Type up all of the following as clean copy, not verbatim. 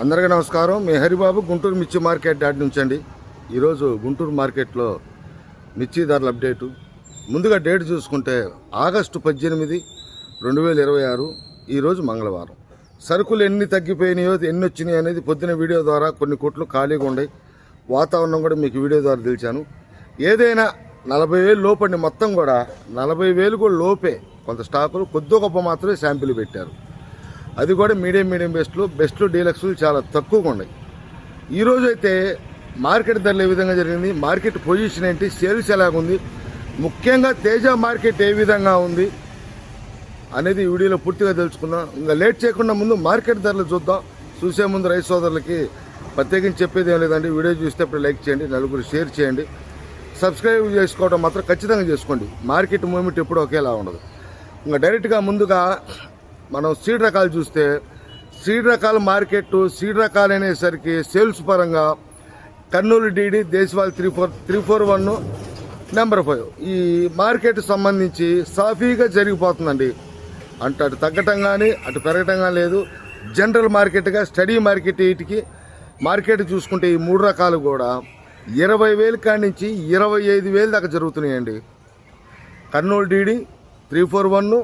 అందరికీ నమస్కారం. మీ హరిబాబు గుంటూరు మిర్చి మార్కెట్ యాడ్ నుంచి అండి. ఈరోజు గుంటూరు మార్కెట్లో మిర్చి ధరల అప్డేటు. ముందుగా డేట్ చూసుకుంటే ఆగస్టు 18, 2026 ఈరోజు మంగళవారం. సరుకులు ఎన్ని తగ్గిపోయినాయో ఎన్ని వచ్చినాయి అనేది పొద్దున వీడియో ద్వారా కొన్ని కోట్లు ఖాళీగా ఉన్నాయి. వాతావరణం కూడా మీకు వీడియో ద్వారా తెలిసాను. ఏదైనా 40,000 లోపండి, మొత్తం కూడా 40,000 కూడా లోపే. కొంత స్టాకులు కొద్ది గొప్ప మాత్రమే శాంపిల్ పెట్టారు. అది కూడా మీడియం బెస్ట్లు డీలక్స్లు చాలా తక్కువగా ఉన్నాయి. ఈరోజు అయితే మార్కెట్ ధరలు ఏ విధంగా జరిగింది, మార్కెట్ పొజిషన్ ఏంటి, సేల్స్ ఎలాగుంది, ముఖ్యంగా తేజ మార్కెట్ ఏ విధంగా ఉంది అనేది ఈ వీడియోలో పూర్తిగా తెలుసుకుందాం. ఇంకా లేట్ చేయకుండా ముందు మార్కెట్ ధరలు చూద్దాం. చూసే ముందు రైతు సోదరులకి ప్రత్యేకించి చెప్పేది ఏం లేదండి. వీడియో చూస్తే ఇప్పుడు లైక్ చేయండి, నలుగురు షేర్ చేయండి, సబ్స్క్రైబ్ చేసుకోవడం మాత్రం ఖచ్చితంగా చేసుకోండి. మార్కెట్ మూవ్మెంట్ ఎప్పుడు ఒకేలా ఉండదు. ఇంకా డైరెక్ట్గా ముందుగా మనం సీడ్ రకాలు చూస్తే, సీడ్ రకాల మార్కెట్, సీడ్ రకాలు అనేసరికి సేల్స్ పరంగా కర్నూలు డీడీ దేశవాళీ 341 నెంబర్ 5 ఈ మార్కెట్ సంబంధించి సాఫీగా జరిగిపోతుందండి. అంటే అటు తగ్గటం కానీ అటు పెరగటం కానీ లేదు. జనరల్ మార్కెట్గా స్టడీ మార్కెట్ వీటికి మార్కెట్ చూసుకుంటే ఈ మూడు రకాలు కూడా 20,000 కాడి నుంచి 25,000 దాకా జరుగుతున్నాయండి. Kurnool DD 341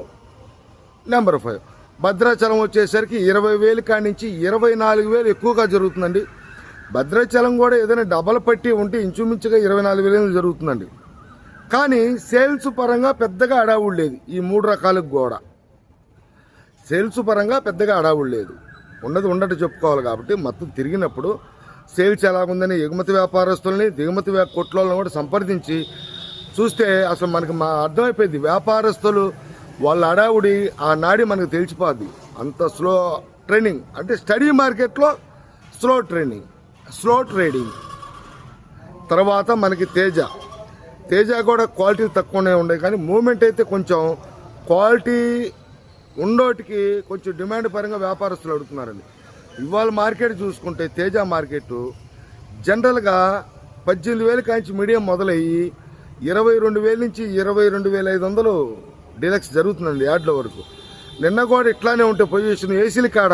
number 5. భద్రాచలం వచ్చేసరికి 20,000 కాడి నుంచి 24,000 ఎక్కువగా జరుగుతుందండి. భద్రాచలం కూడా ఏదైనా డబల్ పట్టి ఉంటే ఇంచుమించుగా 24,000 జరుగుతుందండి. కానీ సేల్స్ పరంగా పెద్దగా అడావుడు లేదు. ఈ మూడు రకాలకు కూడా సేల్స్ పరంగా పెద్దగా అడావుడు లేదు. ఉన్నట్టు చెప్పుకోవాలి. కాబట్టి మొత్తం తిరిగినప్పుడు సేల్స్ ఎలాగుందని ఎగుమతి వ్యాపారస్తుల్ని దిగుమతి కొట్లను కూడా సంప్రదించి చూస్తే అసలు మనకి అర్థమైపోయింది. వ్యాపారస్తులు వాళ్ళ అడావుడి ఆ నాడి మనకు తెలిసిపోద్ది. అంత స్లో ట్రెండింగ్ అంటే స్టడీ మార్కెట్లో స్లో ట్రేడింగ్. తర్వాత మనకి తేజ కూడా క్వాలిటీ తక్కువనే ఉండే, కానీ మూమెంట్ అయితే కొంచెం క్వాలిటీ ఉండోటికి కొంచెం డిమాండ్ పరంగా వ్యాపారస్తులు అడుగుతున్నారండి. ఇవాళ మార్కెట్ చూసుకుంటే తేజ మార్కెట్ జనరల్గా 18,000 కాంచి మీడియం మొదలయ్యి 22,000 నుంచి 22,500 డీలక్స్ జరుగుతుందండి యార్డ్ల వరకు. నిన్న కూడా ఇట్లానే ఉంటే పొజిషన్ ఏసీల కాడ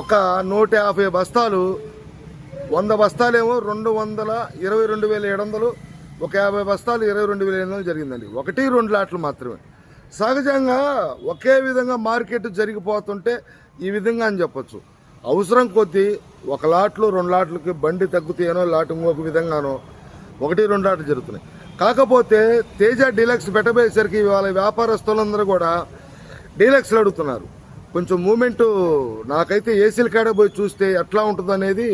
ఒక 150 బస్తాలు, 100 బస్తాలేమో 222,700, ఒక 50 బస్తాలు 22,500 జరిగిందండి. 1-2 లాట్లు మాత్రమే. సహజంగా ఒకే విధంగా మార్కెట్ జరిగిపోతుంటే ఈ విధంగా అని చెప్పొచ్చు. అవసరం కొద్దీ 1 లాట్లు 2 లాట్లకి బండి తగ్గుతాయనో లాట్ ఇంకొక విధంగానో 1-2 లాట్లు జరుగుతున్నాయి. కాకపోతే తేజ డీలక్స్ పెట్టబోయేసరికి ఇవాళ వ్యాపారస్తులందరూ కూడా డీలక్స్లు అడుగుతున్నారు. కొంచెం మూమెంట్ నాకైతే ఏసీల కాడ పోయి చూస్తే ఎట్లా ఉంటుందనేది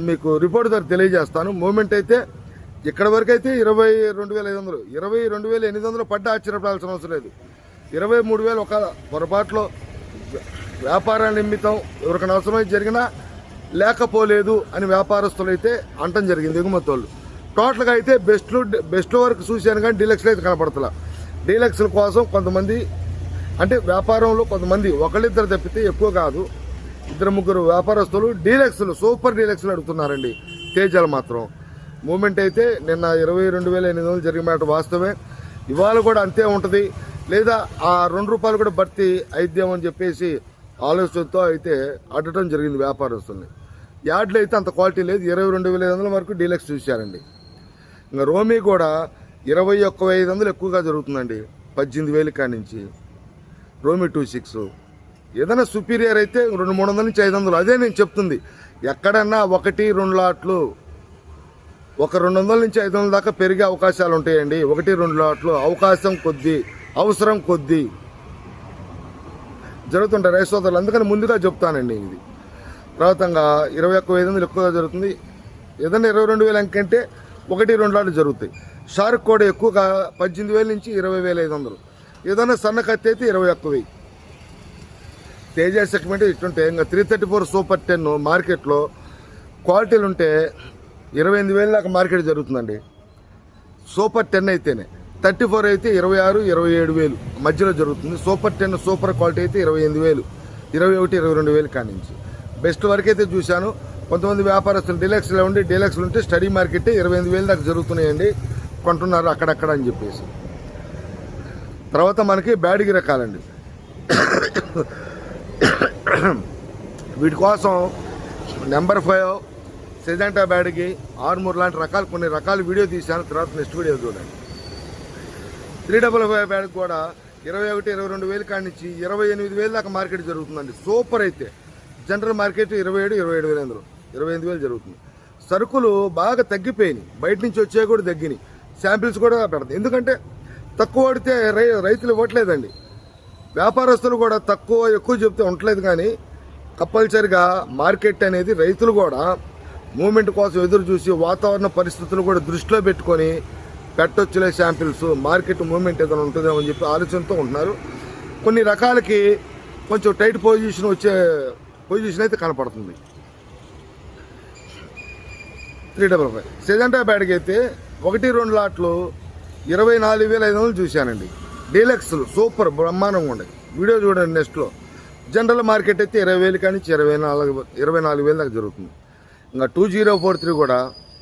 మీకు రిపోర్ట్ ద్వారా తెలియజేస్తాను. మూమెంట్ అయితే ఇక్కడ వరకు అయితే 22,500, 22,800 పడ్డ ఆశ్చర్యపడాల్సిన అవసరం లేదు. 23,000 ఒక పొరపాట్లో వ్యాపార నిమిత్తం ఎవరికైనా అవసరమై జరిగినా లేకపోలేదు అని వ్యాపారస్తులు అయితే అంటం జరిగింది. ఎగుమతోళ్ళు టోటల్గా అయితే బెస్ట్ వరకు చూశాను, కానీ డీలక్స్లో అయితే కనపడతలా. డీలక్స్ల కోసం కొంతమంది అంటే వ్యాపారంలో కొంతమంది ఒకళ్ళిద్దరు తప్పితే ఎక్కువ కాదు, 2-3 వ్యాపారస్తులు డీలక్స్లు సూపర్ డీలక్స్లు అడుగుతున్నారండి. తేజాలు మాత్రం మూమెంట్ అయితే నిన్న 22,800 జరిగిన మాట వాస్తవమే. ఇవాళ కూడా అంతే ఉంటుంది, లేదా ఆ ₹2 కూడా భర్తీ అయిద్దామని చెప్పేసి ఆలోచనతో అయితే అడటం జరిగింది వ్యాపారస్తుల్ని. యార్డ్లో అయితే అంత క్వాలిటీ లేదు. 22,500 వరకు డీలక్స్ చూశారండి. ఇంకా రోమీ కూడా 21,500 ఎక్కువగా జరుగుతుందండి. 18,000 కాడి నుంచి రోమీ 26. ఏదైనా సుపీరియర్ అయితే 200-300 నుంచి 500. అదే నేను చెప్తుంది. ఎక్కడన్నా 1-2 లాట్లు ఒక 200 నుంచి 500 దాకా పెరిగే అవకాశాలు ఉంటాయండి. 1-2 లాట్లు అవకాశం కొద్దీ అవసరం కొద్దీ జరుగుతుంటాయి రైతు సోదరులు. అందుకని ముందుగా చెప్తానండి. ఇది తర్వాతంగా 21,500 ఎక్కువగా జరుగుతుంది. ఏదైనా 22,000 అంకంటే 1-2 లాట్లు జరుగుతాయి. షార్క్ కూడా ఎక్కువగా 18,000 నుంచి 20,500. ఏదైనా సన్న కత్తి అయితే 21,000. తేజ సెగ్మెంట్ ఇటుంటే ఇంకా 334 సూపర్ 10 మార్కెట్లో క్వాలిటీలు ఉంటే 28,000 దాకా మార్కెట్ జరుగుతుందండి. సూపర్ 10 అయితేనే. 34 అయితే 26,000-27,000 మధ్యలో జరుగుతుంది. సూపర్ 10 సూపర్ క్వాలిటీ అయితే 28,000, 21,000-22,000 కాడి నుంచి. బెస్ట్ వరకు అయితే చూశాను. కొంతమంది వ్యాపారస్తులు డీలక్స్లో ఉండి డీలక్స్లు ఉంటే స్టడీ మార్కెట్ 28,000 దాకా జరుగుతున్నాయండి, కొంటున్నారు అక్కడక్కడ అని చెప్పేసి. తర్వాత మనకి బ్యాడిగి రకాలండి. వీటి కోసం నెంబర్ 5 సెజెంటా బ్యాడ్కి ఆర్మూర్ లాంటి రకాలు కొన్ని రకాల వీడియో తీశాను, తర్వాత నెక్స్ట్ వీడియో చూడండి. 355 బ్యాడ్కి కూడా 21-22 కాడి నుంచి 28,000 దాకా మార్కెట్ జరుగుతుందండి. సూపర్. అయితే జనరల్ మార్కెట్ 27,000 28,000 జరుగుతుంది. సరుకులు బాగా తగ్గిపోయినాయి, బయట నుంచి వచ్చే కూడా తగ్గినాయి, శాంపిల్స్ కూడా పెడతాయి. ఎందుకంటే తక్కువ పడితే రైతులు ఇవ్వట్లేదండి, వ్యాపారస్తులు కూడా ఎక్కువ చెప్తే ఉండట్లేదు. కానీ కంపల్సరిగా మార్కెట్ అనేది రైతులు కూడా మూమెంట్ కోసం ఎదురు చూసి వాతావరణ పరిస్థితులు కూడా దృష్టిలో పెట్టుకొని పెట్టొచ్చులే శాంపిల్స్, మార్కెట్ మూమెంట్ ఏదైనా ఉంటుందేమో అని చెప్పి ఆలోచనతో ఉంటున్నారు. కొన్ని రకాలకి కొంచెం టైట్ పొజిషన్ అయితే కనపడుతుంది. 355 సెజెంటా బ్యాడ్కి అయితే 1-2 లాట్లు 24,500 చూశానండి. డీలక్స్లు సూపర్ బ్రహ్మాండంగా ఉన్నాయి, వీడియో చూడండి నెక్స్ట్లో. జనరల్ మార్కెట్ అయితే 20,000 కానీ 24,000 దాకా జరుగుతుంది. ఇంకా 2043 కూడా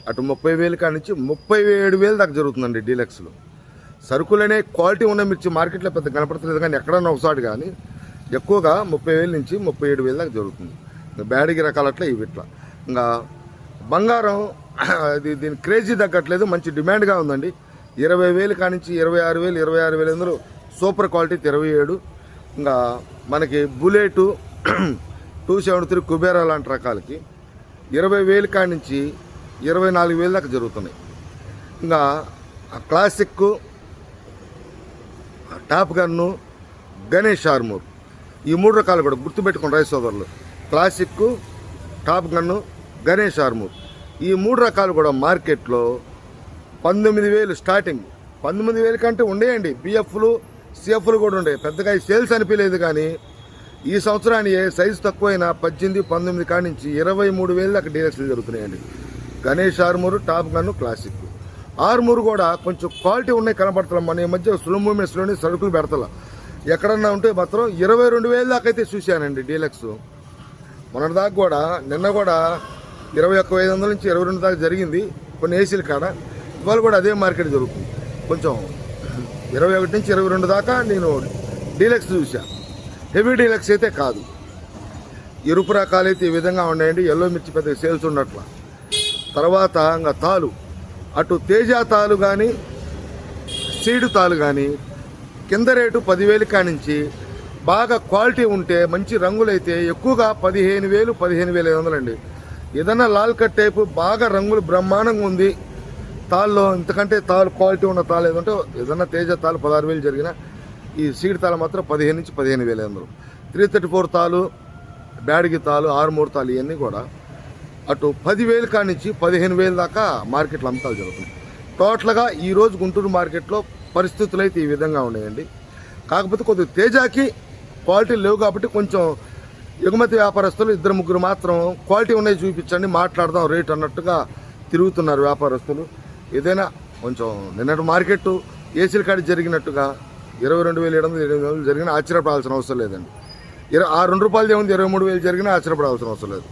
అటు 30,000 కాడి నుంచి 37,000 దాకా జరుగుతుందండి డీలక్స్లో. సరుకులనే క్వాలిటీ ఉన్న మిర్చి మార్కెట్లో పెద్ద కనపడతలేదు, కానీ ఎక్కడన్నా ఒకసారి కానీ ఎక్కువగా 30,000 నుంచి 37,000 దాకా జరుగుతుంది. ఇంకా బ్యాడ్కి రకాలట్లా ఇవి ఇట్లా. ఇంకా బంగారం దీని క్రేజీ తగ్గట్లేదు, మంచి డిమాండ్గా ఉందండి. 20,000 కాడి నుంచి 26,000 సూపర్ క్వాలిటీ 27. ఇంకా మనకి బుల్లెట్ 273 కుబేరా లాంటి రకాలకి 20,000 కాడి నుంచి 24,000 దాకా జరుగుతున్నాయి. ఇంకా classic, top gun, Ganesh Armoor ఈ 3 రకాలు కూడా గుర్తుపెట్టుకోండి రైతు సోదరులు. Classic, top gun, Ganesh Armoor ఈ 3 రకాలు కూడా మార్కెట్లో 19,000 స్టార్టింగ్. 19,000 కంటే ఉండేయండి, బిఎఫ్లు సిఎఫ్లు కూడా ఉండే, పెద్దగా సేల్స్ అనిపించలేదు. కానీ ఈ సంవత్సరాన్ని సైజు తక్కువైన 18-19 కాడి నుంచి 23,000 దాకా డీలక్స్లు జరుగుతున్నాయండి. Ganesh Armoor, top gun, classic. Armoor కూడా కొంచెం క్వాలిటీ ఉన్నాయి కనపడతాం. మన ఈ మధ్య స్లో మూమెంట్స్లోని సరుకులు పెడతలా ఎక్కడన్నా ఉంటే మాత్రం 22,000 దాకా అయితే చూశానండి డీలక్స్. మొన్నటి దాకా కూడా నిన్న కూడా 21,500 నుంచి 22 దాకా జరిగింది కొన్ని ఏసీల కాడ. ఇవాళ కూడా అదే మార్కెట్ జరుగుతుంది. కొంచెం 21 నుంచి 22 దాకా నేను డీలక్స్ చూసా. హెవీ డీలక్స్ అయితే కాదు. ఎరుపు రకాలు అయితే ఈ విధంగా ఉన్నాయండి, ఎల్లో మిర్చి పెద్దగా సేల్స్ ఉన్నట్ల. తర్వాత ఇంకా తాలు, అటు తేజ తాలు కానీ సీడు తాలు కానీ కింద రేటు 10,000 కాడి నుంచి బాగా క్వాలిటీ ఉంటే మంచి రంగులైతే ఎక్కువగా 15,000 15,500 అండి. ఏదన్నా లాల్ కట్ టైపు బాగా రంగులు బ్రహ్మాండంగా ఉంది తాళ్ళలో, ఇంతకంటే తాలు క్వాలిటీ ఉన్న తాలు ఏదంటే ఏదన్నా తేజ తాలు 16,000 జరిగిన, ఈ సీడ్ తాలు మాత్రం 15 నుంచి 15,500. 334 తాలు, బ్యాడ్గి తాలు, ఆర్మూర్ తాలు ఇవన్నీ కూడా అటు 10,000 కాడి నుంచి 15,000 దాకా మార్కెట్లో అమ్మకాలు జరుగుతుంది. టోటల్గా ఈరోజు గుంటూరు మార్కెట్లో పరిస్థితులు అయితే ఈ విధంగా ఉన్నాయండి. కాకపోతే కొద్దిగా తేజాకి క్వాలిటీ లేవు కాబట్టి కొంచెం ఎగుమతి వ్యాపారస్తులు 2-3 మాత్రం క్వాలిటీ ఉన్నాయి చూపించండి మాట్లాడదాం రేట్ అన్నట్టుగా తిరుగుతున్నారు వ్యాపారస్తులు. ఏదైనా కొంచెం నిన్నటి మార్కెట్ ఏసీల కాడి జరిగినట్టుగా 22,700 జరిగినా ఆశ్చర్యపడాల్సిన అవసరం లేదండి. ఆ ₹2 ఏముంది, 23,000 జరిగినా ఆశ్చర్యపడాల్సిన అవసరం లేదు.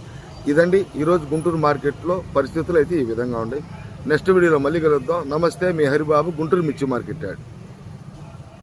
ఇదండి ఈరోజు గుంటూరు మార్కెట్లో పరిస్థితులు అయితే ఈ విధంగా ఉన్నాయి. నెక్స్ట్ వీడియోలో మళ్ళీ కలుద్దాం. నమస్తే, మీ హరిబాబు, గుంటూరు మిర్చి మార్కెట్ యాడ్.